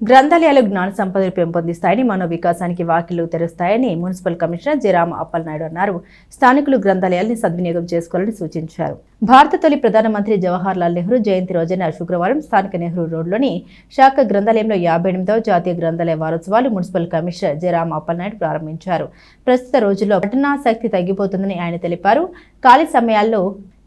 గ్రంథాలయాలు జ్ఞాన సంపదను పెంపొందిస్తాయని, మనో వికాసానికి వాకిళ్లు తెరుస్తాయని municipal commissioner J. Rama Appalanaidu అన్నారు. స్థానికులు గ్రంథాలయాల్ని సద్వినియోగం చేసుకోవాలని సూచించారు. భారత తొలి ప్రధానమంత్రి జవహర్ లాల్ నెహ్రూ జయంతి రోజున శుక్రవారం స్థానిక నెహ్రూ రోడ్లోని శాఖ గ్రంథాలయంలో 58వ జాతీయ గ్రంథాలయ వారోత్సవాలు municipal commissioner J. Rama Appalanaidu ప్రారంభించారు. ప్రస్తుత రోజుల్లో పఠనాసక్తి తగ్గిపోతుందని ఆయన తెలిపారు. ఖాళీ సమయాల్లో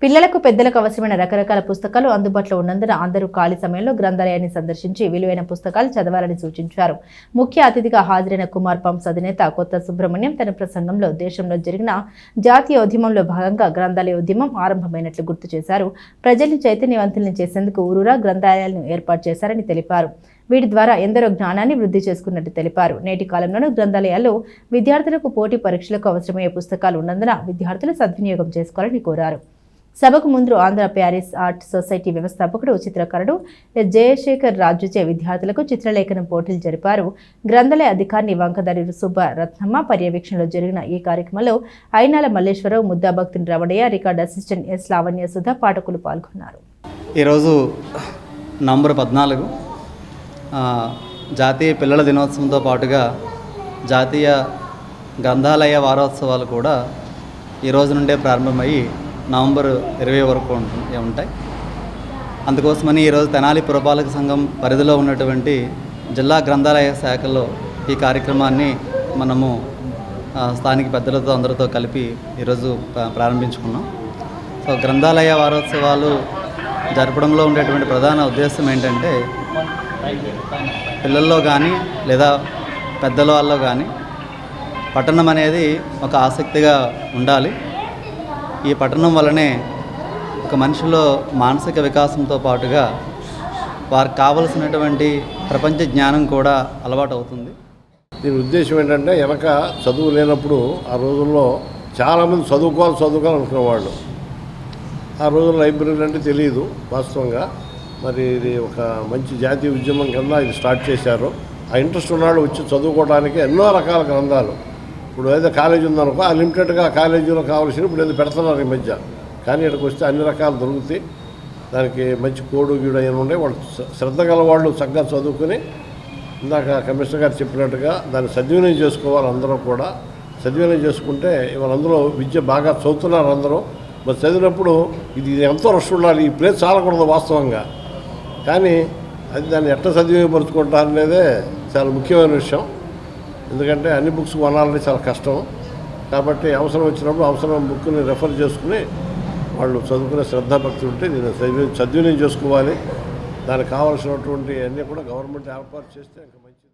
పిల్లలకు పెద్దలకు అవసరమైన రకరకాల పుస్తకాలు అందుబాటులో ఉన్నందున అందరూ ఖాళీ సమయంలో గ్రంథాలయాన్ని సందర్శించి విలువైన పుస్తకాలు చదవాలని సూచించారు. ముఖ్య అతిథిగా హాజరైన కుమార్ పంప్స్ అధినేత కొత్త సుబ్రహ్మణ్యం తన ప్రసంగంలో దేశంలో జరిగిన జాతీయ ఉద్యమంలో భాగంగా గ్రంథాలయ ఉద్యమం ఆరంభమైనట్లు గుర్తు చేశారు. ప్రజల్ని చైతన్యవంతుల్ని చేసేందుకు ఊరూరా గ్రంథాలయాలను ఏర్పాటు చేశారని తెలిపారు. వీటి ద్వారా ఎందరో జ్ఞానాన్ని వృద్ధి చేసుకున్నట్టు తెలిపారు. నేటి కాలంలోనూ గ్రంథాలయాల్లో విద్యార్థులకు పోటీ పరీక్షలకు అవసరమయ్యే పుస్తకాలు ఉన్నందున విద్యార్థులు సద్వినియోగం చేసుకోవాలని కోరారు. సభకు ముందు ఆంధ్ర ప్యారిస్ ఆర్ట్ సొసైటీ వ్యవస్థాపకుడు చిత్రకారుడు జయశేఖర్ రాజుచే విద్యార్థులకు చిత్రలేఖనం పోటీలు జరిపారు. గ్రంథాలయ అధికారిని వంకదారి సుబ్బరత్నమ్మ పర్యవేక్షణలో జరిగిన ఈ కార్యక్రమంలో Ainala Malleswararao, Muddabhaktuni Ramanaiah, record assistant S Lavanya Sudha పాఠకులు పాల్గొన్నారు. ఈరోజు నవంబర్ 14 జాతీయ పిల్లల దినోత్సవంతో పాటుగా జాతీయ గ్రంథాలయ వారోత్సవాలు కూడా ఈ రోజు నుండే ప్రారంభమయ్యి నవంబర్ 20 వరకు ఉంటాయి. అందుకోసమని ఈరోజు తెనాలి పురపాలక సంఘం పరిధిలో ఉన్నటువంటి జిల్లా గ్రంథాలయ శాఖలో ఈ కార్యక్రమాన్ని మనము స్థానిక పెద్దలతో అందరితో కలిపి ఈరోజు ప్రారంభించుకున్నాం. సో గ్రంథాలయ వారోత్సవాలు జరపడంలో ఉండేటువంటి ప్రధాన ఉద్దేశం ఏంటంటే పిల్లల్లో కానీ లేదా పెద్దల వాళ్ళలో కానీ పఠనం అనేది ఒక ఆసక్తిగా ఉండాలి. ఈ పఠనం వల్లనే ఒక మనిషిలో మానసిక వికాసంతో పాటుగా వారికి కావలసినటువంటి ప్రపంచ జ్ఞానం కూడా అలవాటు అవుతుంది. దీని ఉద్దేశం ఏంటంటే వెనక చదువు లేనప్పుడు ఆ రోజుల్లో చాలామంది చదువుకోవాలనుకునేవాళ్ళు. ఆ రోజుల్లో లైబ్రరీ అంటే తెలియదు వాస్తవంగా. మరి ఇది ఒక మంచి జాతీయ ఉద్యమం కింద ఇది స్టార్ట్ చేశారు. ఆ ఇంట్రెస్ట్ ఉన్నాళ్ళు వచ్చి చదువుకోవడానికి ఎన్నో రకాల గ్రంథాలు. ఇప్పుడు ఏదో కాలేజీ ఉందనుకో, ఆ లిమిటెడ్గా కాలేజీలో కావాల్సిన ఇప్పుడు ఏదో పెడుతున్నారు ఈ మధ్య. కానీ ఇక్కడికి వస్తే అన్ని రకాలు దొరుకుతాయి. దానికి మంచి కోడు గీడు అయిన ఉండే వాళ్ళు శ్రద్ధ గల వాళ్ళు చక్కగా చదువుకుని ఇందాక కమిషనర్ గారు చెప్పినట్టుగా దాన్ని సద్వినియోగం చేసుకోవాలి. అందరూ కూడా సద్వినియోగం చేసుకుంటే ఇవాళ అందులో విద్య బాగా చదువుతున్నారు అందరూ. మరి చదివినప్పుడు ఇది ఎంతో రష్ ఉండాలి, ఈ ప్లేస్ చాలకూడదు వాస్తవంగా. కానీ అది దాన్ని ఎట్లా సద్వినియోగపరుచుకుంటారనేదే చాలా ముఖ్యమైన విషయం. ఎందుకంటే అన్ని బుక్స్ కొనాలంటే చాలా కష్టం. కాబట్టి అవసరం వచ్చినప్పుడు అవసరం బుక్ని రెఫర్ చేసుకుని వాళ్ళు చదువుకునే శ్రద్ధాభక్తి ఉంటే దీన్ని సద్వినియోగం చేసుకోవాలి. దానికి కావాల్సినటువంటి అన్నీ కూడా గవర్నమెంట్ ఏర్పాటు చేస్తే ఇంకా మంచిది.